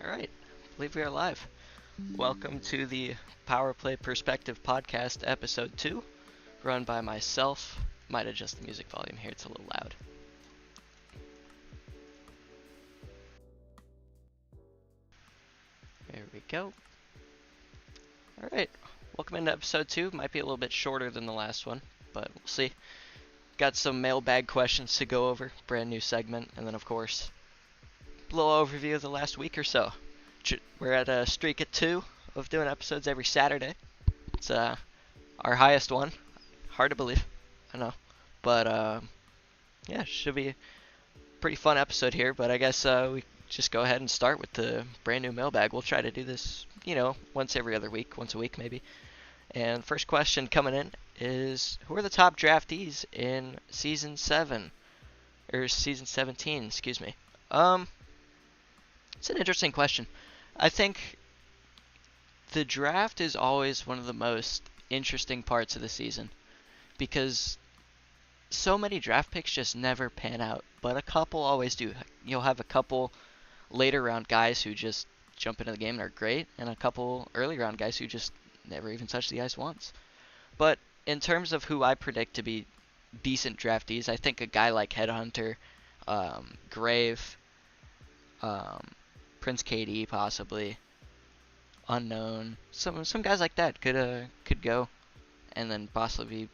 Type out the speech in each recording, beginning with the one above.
Alright, believe we are live. Welcome to the Power Play Perspective Podcast, Episode 2, run by myself. Might adjust the music volume here, it's a little loud. There we go. Alright, welcome into Episode 2. Might be a little bit shorter than the last one, but we'll see. Got some mailbag questions to go over, brand new segment, and then of course, a little overview of the last week or so. We're at a streak at 2 of doing episodes every Saturday. It's our highest one. Hard to believe, I know. But yeah, should be a pretty fun episode here. But I guess we just go ahead and start with the brand new mailbag. We'll try to do this, once every other week, once a week maybe. And first question coming in is, who are the top draftees in Season 7? Or Season 17, excuse me. It's an interesting question. I think the draft is always one of the most interesting parts of the season because so many draft picks just never pan out, but a couple always do. You'll have a couple later round guys who just jump into the game and are great, and a couple early round guys who just never even touch the ice once. But in terms of who I predict to be decent draftees, I think a guy like Headhunter, Grave, Prince KD possibly, unknown. Some guys like that could go, and then possibly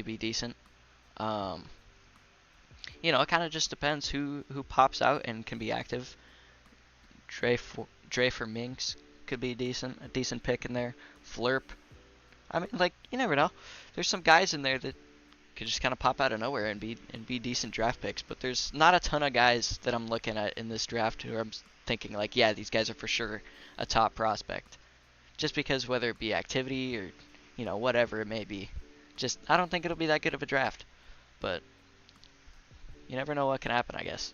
be decent. It kind of just depends who pops out and can be active. Dre for Minx could be a decent pick in there. Flurp. I mean, you never know. There's some guys in there that could just kind of pop out of nowhere and be decent draft picks, but there's not a ton of guys that I'm looking at in this draft who I'm thinking yeah, these guys are for sure a top prospect. Just because whether it be activity or, whatever it may be. Just, I don't think it'll be that good of a draft. But you never know what can happen, I guess.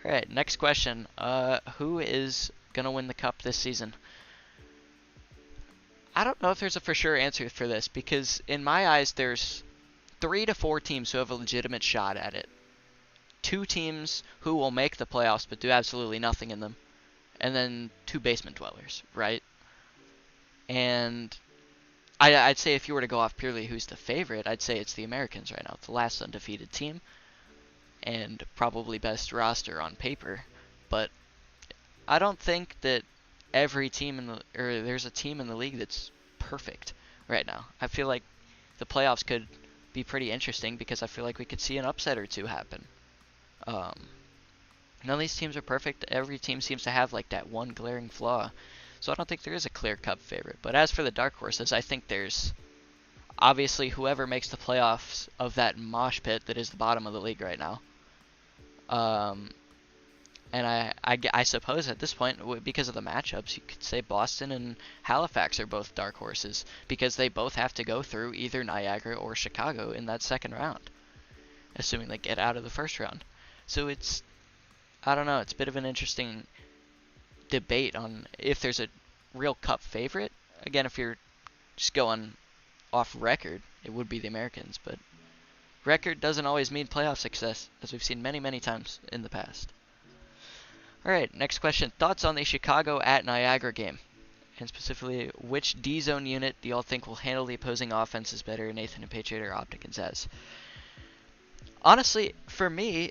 Alright, next question. Who is going to win the cup this season? I don't know if there's a for sure answer for this, because in my eyes there's 3 to 4 teams who have a legitimate shot at it. 2 teams who will make the playoffs but do absolutely nothing in them. And then 2 basement dwellers, right? And I'd say if you were to go off purely who's the favorite, I'd say it's the Americans right now. The last undefeated team. And probably best roster on paper. But I don't think that every team there's a team in the league that's perfect right now. I feel like the playoffs could be pretty interesting because I feel like we could see an upset or two happen. None of these teams are perfect. Every team seems to have that one glaring flaw. So I don't think there is a clear cup favorite. But as for the dark horses, I think there's obviously whoever makes the playoffs of that mosh pit that is the bottom of the league right now. And I suppose at this point, because of the matchups, you could say Boston and Halifax are both dark horses because they both have to go through either Niagara or Chicago in that second round, assuming they get out of the first round. So I don't know, it's a bit of an interesting debate on if there's a real cup favorite. Again, if you're just going off record, it would be the Americans, but record doesn't always mean playoff success, as we've seen many, many times in the past. Alright, next question. Thoughts on the Chicago at Niagara game? And specifically, which D-zone unit do y'all think will handle the opposing offenses better, Nathan and Patriot or Optic and Zaz? Honestly, for me,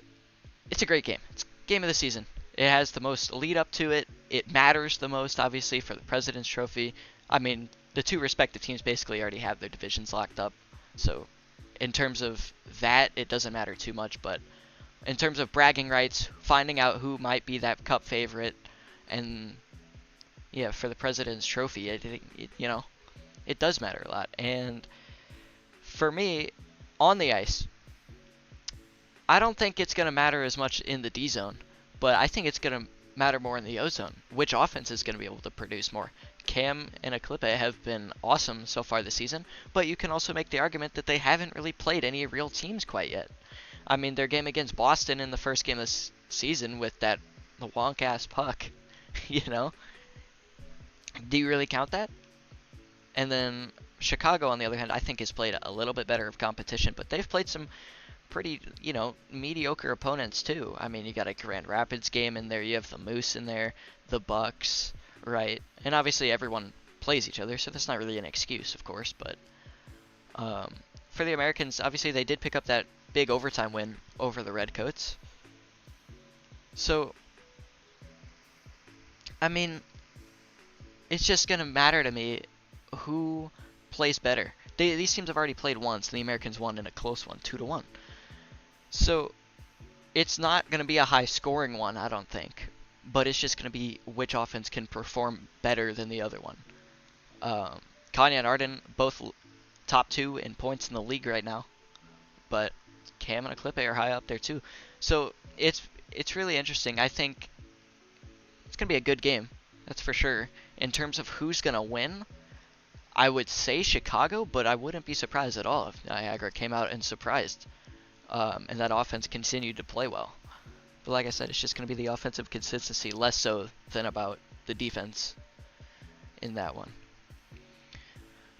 it's a great game. It's game of the season. It has the most lead up to it. It matters the most, obviously, for the President's Trophy. I mean, the 2 respective teams basically already have their divisions locked up. So, in terms of that, it doesn't matter too much. But in terms of bragging rights, finding out who might be that cup favorite, and yeah, for the President's Trophy, it does matter a lot. And for me, on the ice, I don't think it's going to matter as much in the D zone, but I think it's going to matter more in the O zone. Which offense is going to be able to produce more? Cam and Aklipa have been awesome so far this season, but you can also make the argument that they haven't really played any real teams quite yet. I mean, their game against Boston in the first game of this season with the wonk-ass puck, Do you really count that? And then Chicago, on the other hand, I think has played a little bit better of competition, but they've played some pretty, mediocre opponents too. I mean, you got a Grand Rapids game in there, you have the Moose in there, the Bucks, right? And obviously everyone plays each other, so that's not really an excuse, of course, but um, for the Americans, obviously they did pick up that big overtime win over the Redcoats. So, I mean, it's just going to matter to me who plays better. These teams have already played once, and the Americans won in a close one, 2-1. So, it's not going to be a high-scoring one, I don't think. But it's just going to be which offense can perform better than the other one. Kanye and Arden, both top 2 in points in the league right now. But Cam and Aklipe are high up there too. So, it's really interesting. I think it's going to be a good game, that's for sure. In terms of who's going to win, I would say Chicago, but I wouldn't be surprised at all if Niagara came out and surprised. And that offense continued to play well. But like I said, it's just going to be the offensive consistency, less so than about the defense in that one.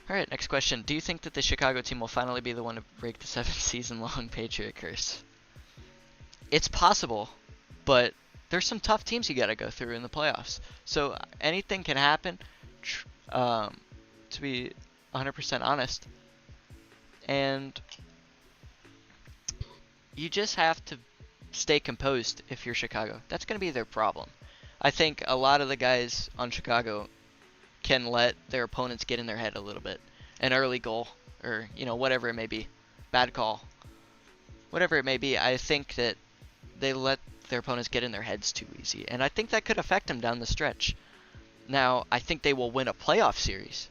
Alright, next question. Do you think that the Chicago team will finally be the one to break the 7-season-long Patriot curse? It's possible, but there's some tough teams you got to go through in the playoffs. So anything can happen, to be 100% honest. And you just have to stay composed if you're Chicago. That's going to be their problem. I think a lot of the guys on Chicago can let their opponents get in their head a little bit. An early goal, or, whatever it may be. Bad call. Whatever it may be, I think that they let their opponents get in their heads too easy. And I think that could affect them down the stretch. Now, I think they will win a playoff series.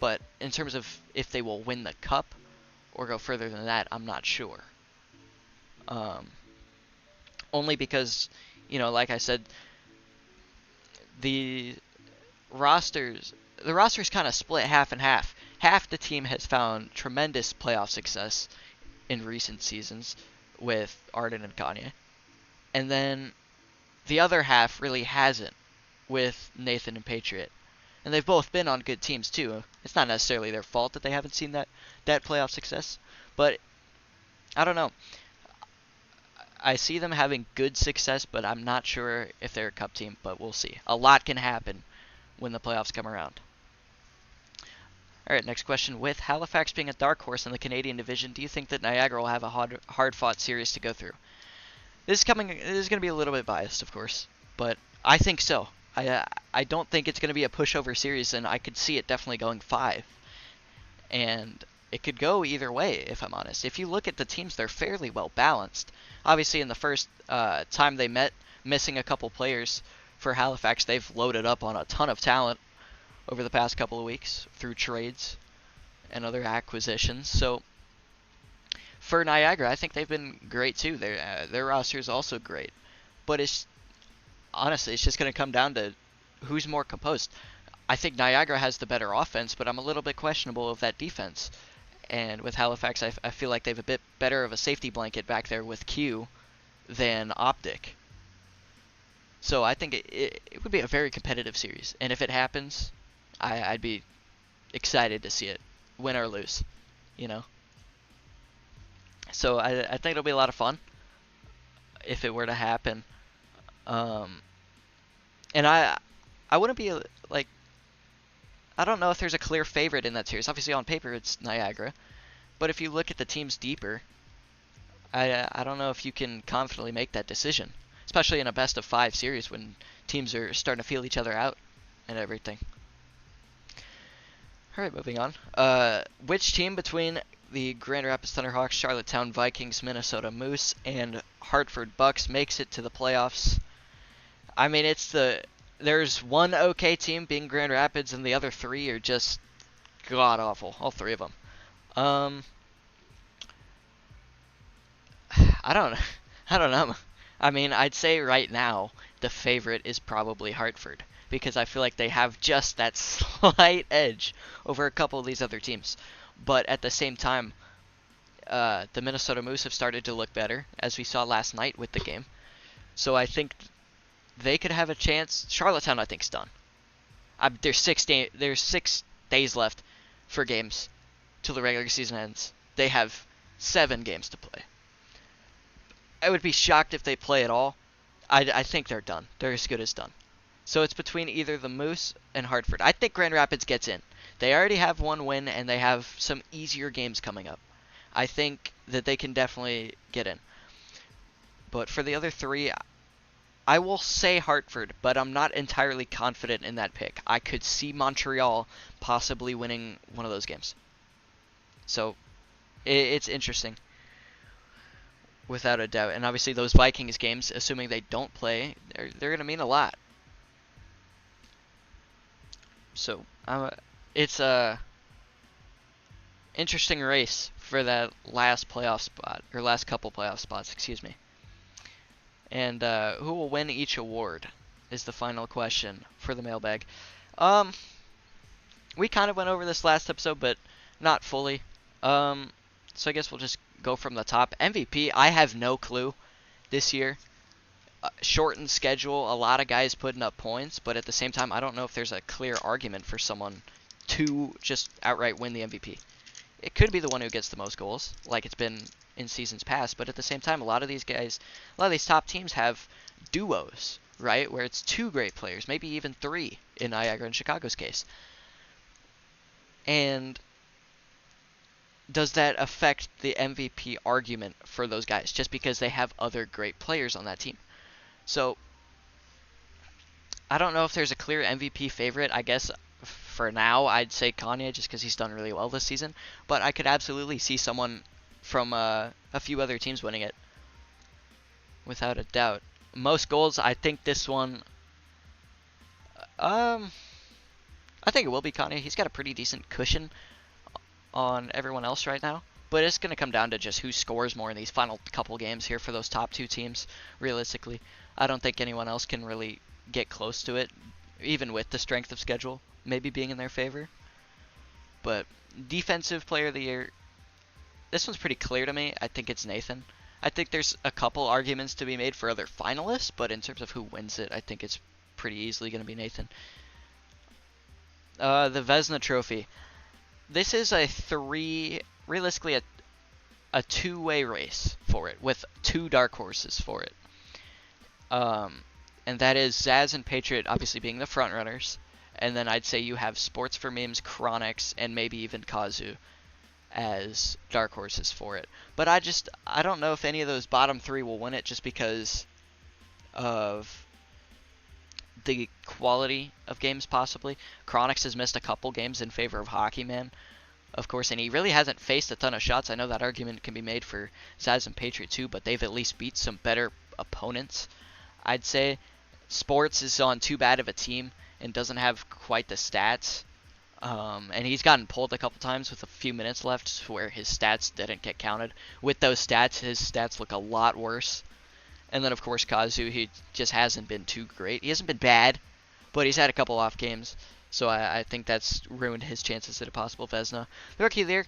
But in terms of if they will win the cup or go further than that, I'm not sure. Only because, like I said, the roster's kind of split half and half. Half the team has found tremendous playoff success in recent seasons with Arden and Kanye. And then the other half really hasn't with Nathan and Patriot. And they've both been on good teams too. It's not necessarily their fault that they haven't seen that playoff success. But I don't know. I see them having good success, but I'm not sure if they're a cup team, but we'll see. A lot can happen when the playoffs come around. Alright, next question. With Halifax being a dark horse in the Canadian division, do you think that Niagara will have a hard-fought series to go through? This is going to be a little bit biased, of course, but I think so. I don't think it's going to be a pushover series, and I could see it definitely going 5. And it could go either way, if I'm honest. If you look at the teams, they're fairly well balanced. Obviously, in the first time they met, missing a couple players for Halifax, they've loaded up on a ton of talent over the past couple of weeks through trades and other acquisitions. So for Niagara, I think they've been great too. Their roster is also great. But honestly, it's just going to come down to who's more composed. I think Niagara has the better offense, but I'm a little bit questionable of that defense. And with Halifax, I feel like they have a bit better of a safety blanket back there with Q than Optic. So I think it would be a very competitive series. And if it happens, I'd be excited to see it, win or lose, So I think it'll be a lot of fun if it were to happen. And I wouldn't be I don't know if there's a clear favorite in that series. Obviously on paper it's Niagara, but if you look at the teams deeper, I don't know if you can confidently make that decision, especially in a best of 5 series when teams are starting to feel each other out and everything. Alright, moving on. Which team between the Grand Rapids Thunderhawks, Charlottetown Vikings, Minnesota Moose, and Hartford Bucks makes it to the playoffs? I mean, there's one okay team being Grand Rapids, and the other 3 are just god awful. All 3 of them. I don't know. I mean, I'd say right now the favorite is probably Hartford, because I feel like they have just that slight edge over a couple of these other teams. But at the same time, the Minnesota Moose have started to look better, as we saw last night with the game. So I think they could have a chance. Charlottetown, I think, is done. There's 6 days left for games till the regular season ends. They have 7 games to play. I would be shocked if they play at all. I think they're done. They're as good as done. So it's between either the Moose and Hartford. I think Grand Rapids gets in. They already have one win, and they have some easier games coming up. I think that they can definitely get in. But for the other three, I will say Hartford, but I'm not entirely confident in that pick. I could see Montreal possibly winning one of those games. So it's interesting, without a doubt. And obviously those Vikings games, assuming they don't play, they're going to mean a lot. So it's a interesting race for that last playoff spot, or last couple playoff spots, excuse me. And who will win each award is the final question for the mailbag. We kind of went over this last episode, but not fully. So I guess we'll just go from the top. MVP, I have no clue this year. Shortened schedule, a lot of guys putting up points, but at the same time, I don't know if there's a clear argument for someone to just outright win the MVP. It could be the one who gets the most goals, like it's been in seasons past, but at the same time, a lot of these top teams have duos, right, where it's two great players, maybe even three in Niagara and Chicago's case. And does that affect the MVP argument for those guys, just because they have other great players on that team? So, I don't know if there's a clear MVP favorite. I guess for now, I'd say Kanye, just because he's done really well this season. But I could absolutely see someone from a few other teams winning it, without a doubt. Most goals, I think this one, I think it will be Kanye. He's got a pretty decent cushion on everyone else right now. But it's going to come down to just who scores more in these final couple games here for those top two teams, realistically. I don't think anyone else can really get close to it, even with the strength of schedule maybe being in their favor. But defensive player of the year, this one's pretty clear to me. I think it's Nathan. I think there's a couple arguments to be made for other finalists, but in terms of who wins it, I think it's pretty easily going to be Nathan. The Vezina Trophy. This is realistically a two-way race for it, with two dark horses for it. And that is Zaz and Patriot obviously being the front runners, and then I'd say you have Sports for Memes, Chronix, and maybe even Kazu as dark horses for it. But I don't know if any of those bottom three will win it, just because of the quality of games possibly. Chronix has missed a couple games in favor of Hockey Man, of course, and he really hasn't faced a ton of shots. I know that argument can be made for Zaz and Patriot too, but they've at least beat some better opponents. I'd say Sports is on too bad of a team and doesn't have quite the stats. And he's gotten pulled a couple times with a few minutes left where his stats didn't get counted. With those stats, his stats look a lot worse. And then, of course, Kazu, he just hasn't been too great. He hasn't been bad, but he's had a couple off games. So I think that's ruined his chances at a possible Vezina. The Rookie of the Year,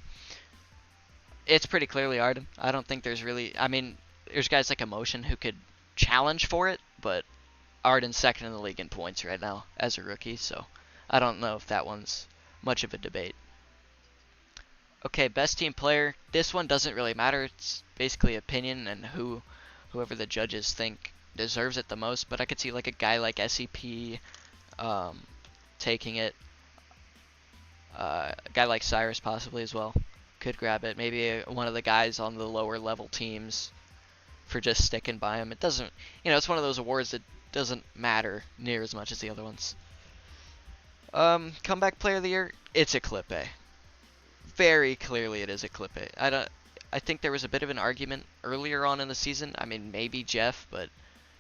it's pretty clearly Arden. I don't think there's really... I mean, there's guys like Emotion who could challenge for it, but Arden's second in the league in points right now as a rookie, so I don't know if that one's much of a debate. Okay, best team player. This one doesn't really matter. It's basically opinion and whoever the judges think deserves it the most, but I could see like a guy like SEP taking it. A guy like Cyrus possibly as well could grab it. Maybe one of the guys on the lower level teams for just sticking by him. It doesn't, it's one of those awards that doesn't matter near as much as the other ones. Comeback player of the year, it's a Clip A. Very clearly it is a Clip A. I think there was a bit of an argument earlier on in the season. I mean, maybe Jeff, but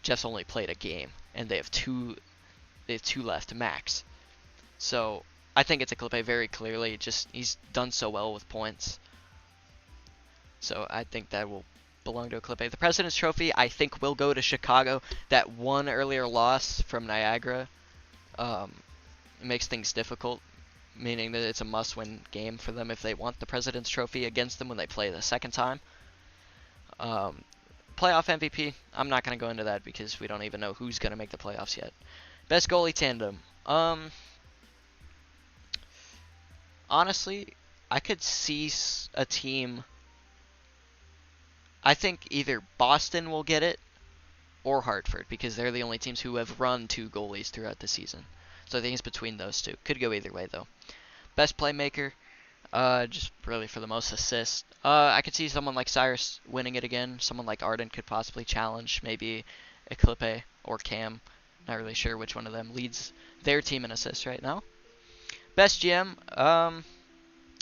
Jeff's only played a game, and they have two left max. So I think it's a Clip A very clearly. Just he's done so well with points. So I think that will belong to a Clip A. The President's Trophy, I think, will go to Chicago. That one earlier loss from Niagara makes things difficult, meaning that it's a must-win game for them if they want the President's Trophy against them when they play the second time. Playoff MVP, I'm not going to go into that because we don't even know who's going to make the playoffs yet. Best goalie tandem. Honestly, I could see a team I think either Boston will get it or Hartford because they're the only teams who have run 2 goalies throughout the season. So I think it's between those two. Could go either way though. Best playmaker, just really for the most assists. I could see someone like Cyrus winning it again. Someone like Arden could possibly challenge. Maybe Eclipe or Cam. Not really sure which one of them leads their team in assists right now. Best GM,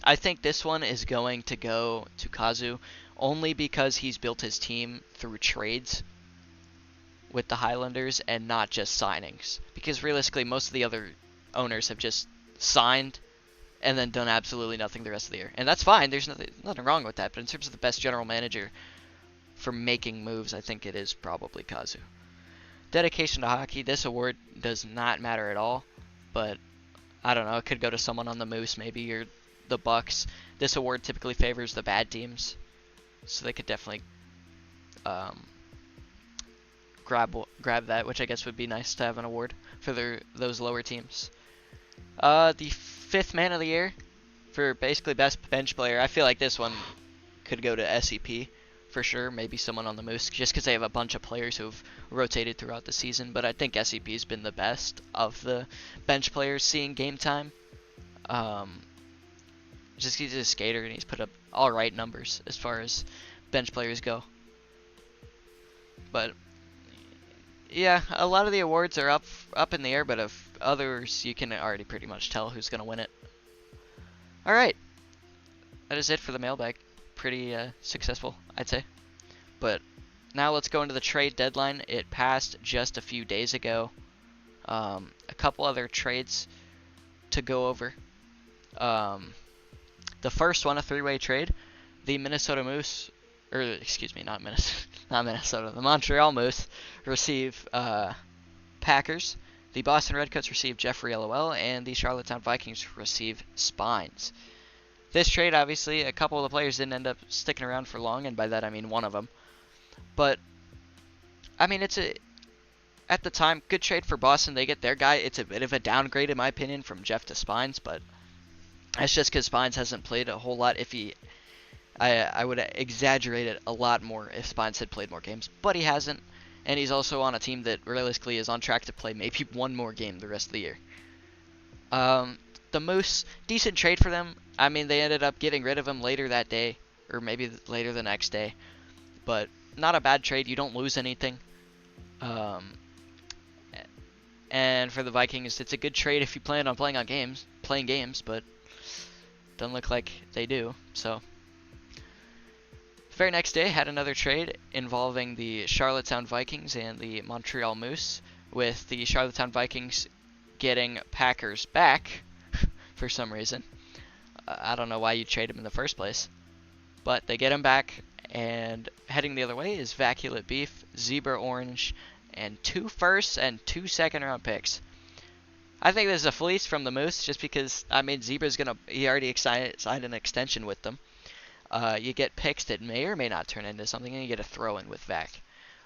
I think this one is going to go to Kazu only because he's built his team through trades with the Highlanders and not just signings. Because realistically, most of the other owners have just signed and then done absolutely nothing the rest of the year. And that's fine. There's nothing wrong with that. But in terms of the best general manager for making moves, I think it is probably Kazu. Dedication to hockey. This award does not matter at all. But I don't know. It could go to someone on the Moose, maybe, or the Bucks. This award typically favors the bad teams, so they could definitely grab that, which I guess would be nice to have an award for those lower teams. The 5th man of the year for basically best bench player. I feel like this one could go to SEP for sure. Maybe someone on the Moose, just because they have a bunch of players who've rotated throughout the season. But I think SEP's been the best of the bench players seeing game time. Just he's a skater and he's put up all right numbers as far as bench players go. But yeah, a lot of the awards are up in the air, but of others you can already pretty much tell who's gonna win it. All right, that is it for the mailbag. Pretty successful, I'd say. But now let's go into the trade deadline. It passed just a few days ago. A couple other trades to go over. The first one, a 3-way trade. The Minnesota Moose, or excuse me, not Minnesota, the Montreal Moose receive Packers. The Boston Redcoats receive Jeffrey LOL, and the Charlottetown Vikings receive Spines. This trade, obviously, a couple of the players didn't end up sticking around for long, and by that I mean one of them. But I mean, it's at the time good trade for Boston. They get their guy. It's a bit of a downgrade in my opinion from Jeff to Spines, but that's just because Spines hasn't played a whole lot. I would exaggerate it a lot more if Spines had played more games, but he hasn't, and he's also on a team that realistically is on track to play maybe one more game the rest of the year. The Moose, decent trade for them. I mean, they ended up getting rid of him later that day, or maybe later the next day, but not a bad trade. You don't lose anything. And for the Vikings, it's a good trade if you plan on playing games, but doesn't look like they do. So the very next day had another trade involving the Charlottetown Vikings and the Montreal Moose, with the Charlottetown Vikings getting Packers back for some reason. I don't know why you trade him in the first place, but they get him back, and heading the other way is Vaculate Beef, Zebra Orange, and 2 firsts and 2 second-round picks. I think this is a fleece from the Moose, just because, I mean, he already signed an extension with them. You get picks that may or may not turn into something, and you get a throw-in with Vac.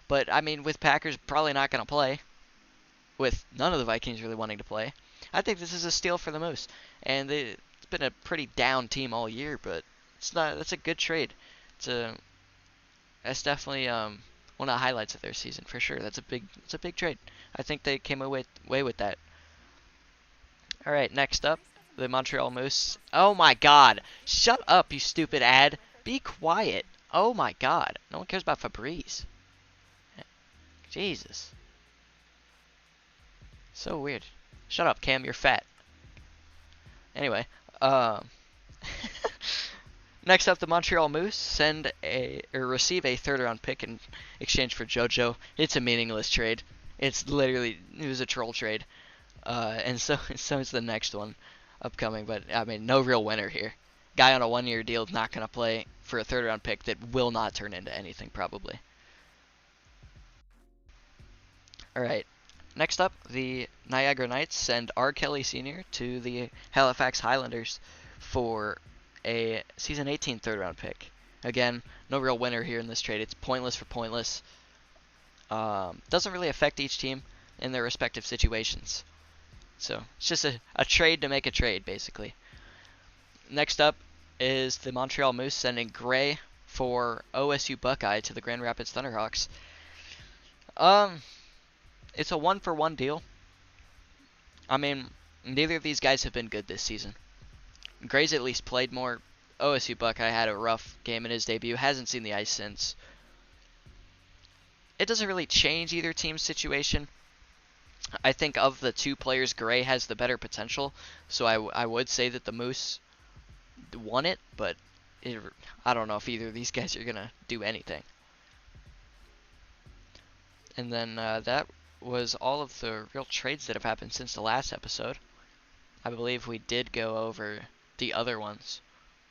But, I mean, with Packers probably not going to play, with none of the Vikings really wanting to play, I think this is a steal for the Moose. And it's been a pretty down team all year, but that's a good trade. That's definitely one of the highlights of their season for sure. It's a big trade. I think they came away with that. All right, next up, the Montreal Moose. Oh my God! Shut up, you stupid ad. Be quiet. Oh my God! No one cares about Febreze. Jesus. So weird. Shut up, Cam. You're fat. Anyway, next up, the Montreal Moose receive a 3rd-round pick in exchange for JoJo. It's a meaningless trade. It was a troll trade. And so is the next one upcoming. But, I mean, no real winner here. Guy on a 1-year deal is not going to play for a 3rd-round pick that will not turn into anything, probably. All right. Next up, the Niagara Knights send R. Kelly Sr. to the Halifax Highlanders for a Season 18 3rd-round pick. Again, no real winner here in this trade. It's pointless for pointless. Doesn't really affect each team in their respective situations. So it's just a trade to make a trade, basically. Next up is the Montreal Moose sending Gray for OSU Buckeye to the Grand Rapids Thunderhawks. It's a 1-for-1 deal. I mean, neither of these guys have been good this season. Gray's at least played more. OSU Buckeye had a rough game in his debut. Hasn't seen the ice since. It doesn't really change either team's situation. I think of the two players, Gray has the better potential. So I would say that the Moose won it, but I don't know if either of these guys are going to do anything. And then that was all of the real trades that have happened since the last episode. I believe we did go over the other ones.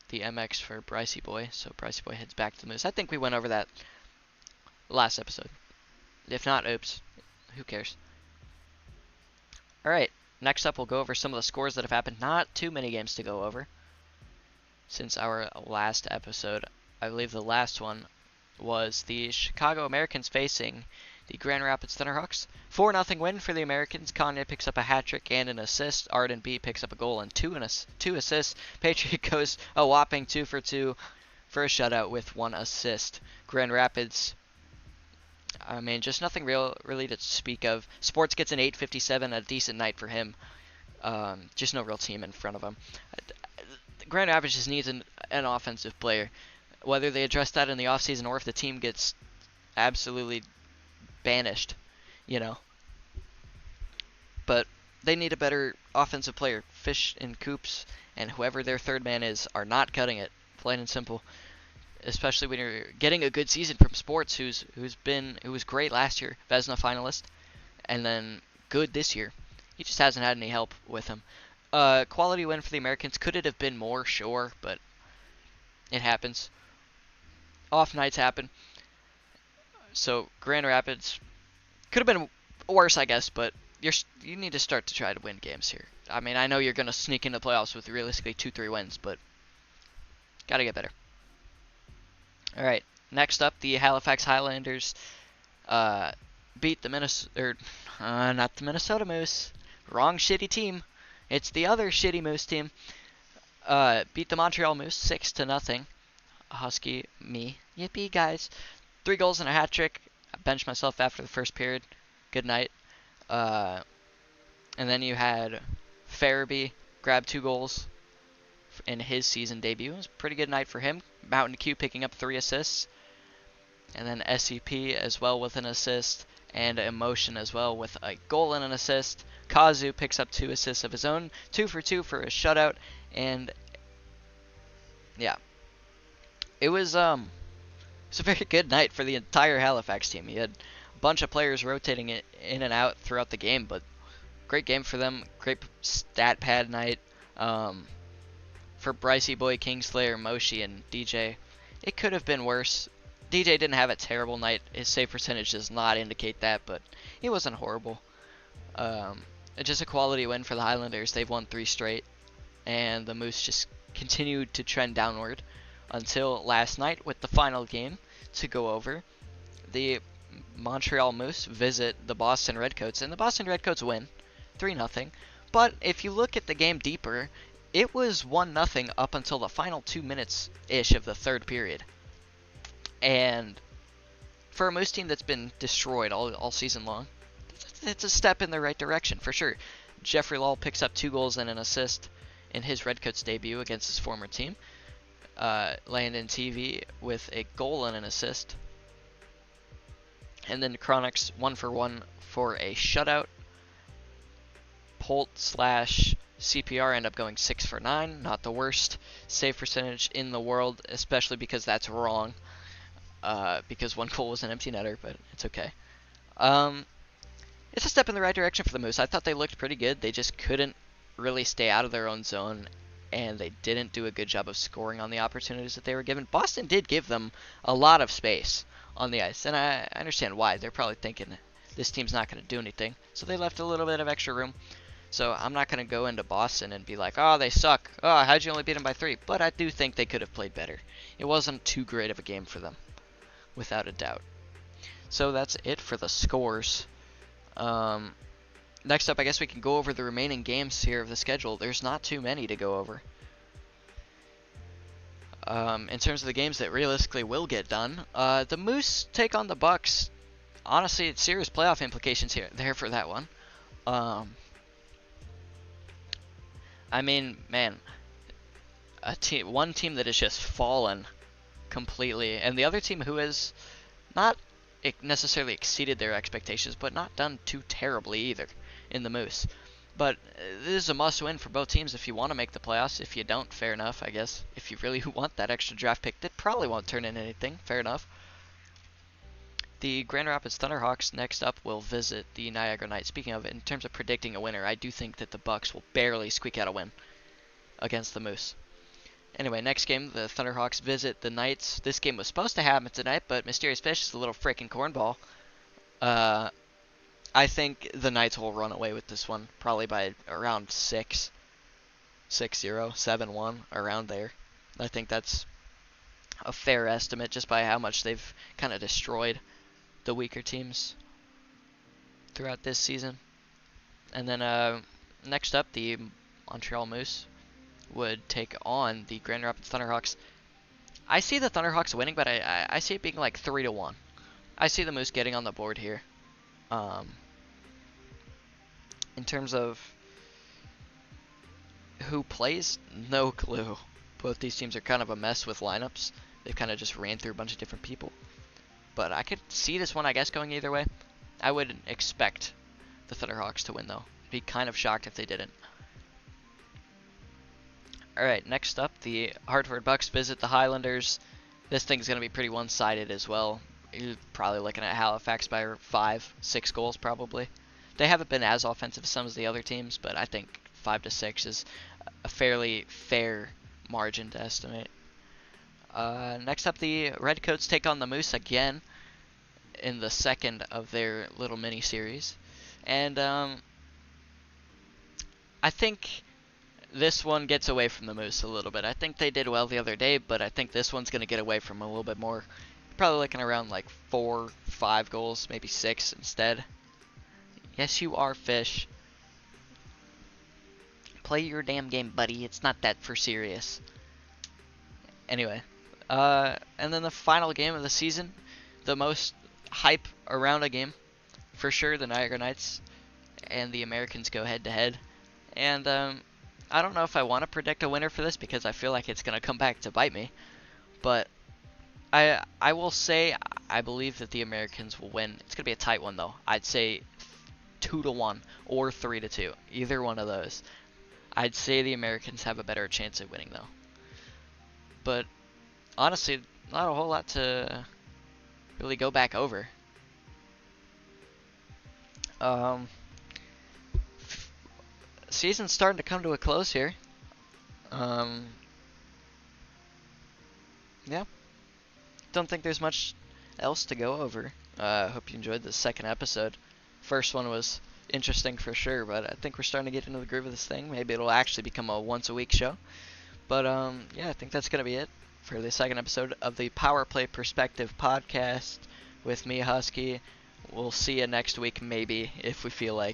The MX for Bricey Boy, so Bricey Boy heads back to the Moose. I think we went over that last episode. If not, oops. Who cares? Alright, next up we'll go over some of the scores that have happened. Not too many games to go over since our last episode. I believe the last one was the Chicago Americans facing the Grand Rapids Thunderhawks. 4-0 win for the Americans. Kanye picks up a hat trick and an assist. Arden B picks up a goal and two assists. Patriot goes a whopping 2 for 2 for a shutout with 1 assist. Grand Rapids, I mean, just nothing really to speak of. Sports gets an 8.57, a decent night for him. Just no real team in front of him. Grand Rapids just needs an offensive player. Whether they address that in the offseason or if the team gets absolutely banished, you know. But they need a better offensive player. Fish and Coops and whoever their third man is are not cutting it, plain and simple. Especially when you're getting a good season from Sports, who was great last year, Vezina finalist, and then good this year. He just hasn't had any help with him. Quality win for the Americans. Could it have been more? Sure, but it happens. Off nights happen. So Grand Rapids could have been worse, I guess, but you need to start to try to win games here. I mean, I know you're going to sneak into the playoffs with realistically 2-3 wins, but got to get better. All right, next up, the Halifax Highlanders beat the not the Minnesota Moose. Wrong shitty team. It's the other shitty Moose team. Beat the Montreal Moose 6-0. Husky, me. Yippee, guys. 3 goals and a hat trick. I benched myself after the first period. Good night. And then you had Farabee grab 2 goals in his season debut. It was a pretty good night for him. Mountain Q picking up 3 assists. And then SCP as well with an assist. And Emotion as well with a goal and an assist. Kazu picks up 2 assists of his own. 2 for 2 for a shutout. And yeah. It was a very good night for the entire Halifax team. You had a bunch of players rotating it in and out throughout the game, but great game for them. Great stat pad night. For Bricey Boy, Kingslayer, Moshi, and DJ. It could have been worse. DJ didn't have a terrible night. His save percentage does not indicate that, but it wasn't horrible. It's just a quality win for the Highlanders. They've won 3 straight, and the Moose just continued to trend downward until last night with the final game to go over. The Montreal Moose visit the Boston Redcoats, and the Boston Redcoats win 3-0. But if you look at the game deeper, it was 1-0 up until the final 2 minutes-ish of the third period. And for a Moose team that's been destroyed all season long, it's a step in the right direction for sure. Jeffrey Law picks up 2 goals and an assist in his Redcoats debut against his former team. Landon TV with a goal and an assist. And then Chronics 1 for 1 for a shutout. Polt/CPR end up going 6 for 9. Not the worst save percentage in the world, especially because that's wrong. Because 1 goal was an empty netter, but it's okay. It's a step in the right direction for the Moose. I thought they looked pretty good. They just couldn't really stay out of their own zone, and they didn't do a good job of scoring on the opportunities that they were given. Boston did give them a lot of space on the ice, and I understand why. They're probably thinking this team's not going to do anything, so they left a little bit of extra room. So I'm not going to go into Boston and be like, oh, they suck. Oh, how'd you only beat them by 3? But I do think they could have played better. It wasn't too great of a game for them, without a doubt. So that's it for the scores. Next up, I guess we can go over the remaining games here of the schedule. There's not too many to go over. In terms of the games that realistically will get done, the Moose take on the Bucks. Honestly, it's serious playoff implications there for that one. I mean, man, one team that has just fallen completely, and the other team who has not necessarily exceeded their expectations, but not done too terribly either in the Moose. But this is a must-win for both teams if you want to make the playoffs. If you don't, fair enough, I guess. If you really want that extra draft pick, that probably won't turn into anything. Fair enough. The Grand Rapids Thunderhawks next up will visit the Niagara Knights. Speaking of, in terms of predicting a winner, I do think that the Bucks will barely squeak out a win against the Moose. Anyway, next game, the Thunderhawks visit the Knights. This game was supposed to happen tonight, but Mysterious Fish is a little freaking cornball. I think the Knights will run away with this one, probably by around 6-0, 7-1, around there. I think that's a fair estimate just by how much they've kind of destroyed the weaker teams throughout this season. And then next up, the Montreal Moose would take on the Grand Rapids Thunderhawks. I see the Thunderhawks winning, but I see it being like 3-1. I see the Moose getting on the board here. In terms of who plays, no clue. Both these teams are kind of a mess with lineups. They've kind of just ran through a bunch of different people. But I could see this one, I guess, going either way. I would expect the Thunderhawks to win, though. Be kind of shocked if they didn't. Alright, next up, the Hartford Bucks visit the Highlanders. This thing's going to be pretty one-sided as well. You're probably looking at Halifax by 5-6 goals, probably. They haven't been as offensive as some of the other teams, but I think 5-6 is a fairly fair margin to estimate. Next up, the Redcoats take on the Moose again in the second of their little mini-series. And I think this one gets away from the Moose a little bit. I think they did well the other day, but I think this one's going to get away from them a little bit more. Probably looking around like 4-5 goals, maybe 6 instead. Yes, you are, Fish. Play your damn game, buddy. It's not that for serious. Anyway, and then the final game of the season, the most hype around a game, for sure, the Niagara Knights and the Americans go head-to-head. And I don't know if I want to predict a winner for this because I feel like it's going to come back to bite me. But I will say I believe that the Americans will win. It's going to be a tight one, though. I'd say 2-1 or 3-2. Either one of those. I'd say the Americans have a better chance at winning, though. But honestly, not a whole lot to really go back over. Season's starting to come to a close here. Yeah. Don't think there's much else to go over. Hope you enjoyed the second episode. First one was interesting for sure, but I think we're starting to get into the groove of this thing. Maybe it'll actually become a once-a-week show. But yeah, I think that's going to be it for the second episode of the Power Play Perspective podcast with me, Husky. We'll see you next week, maybe, if we feel like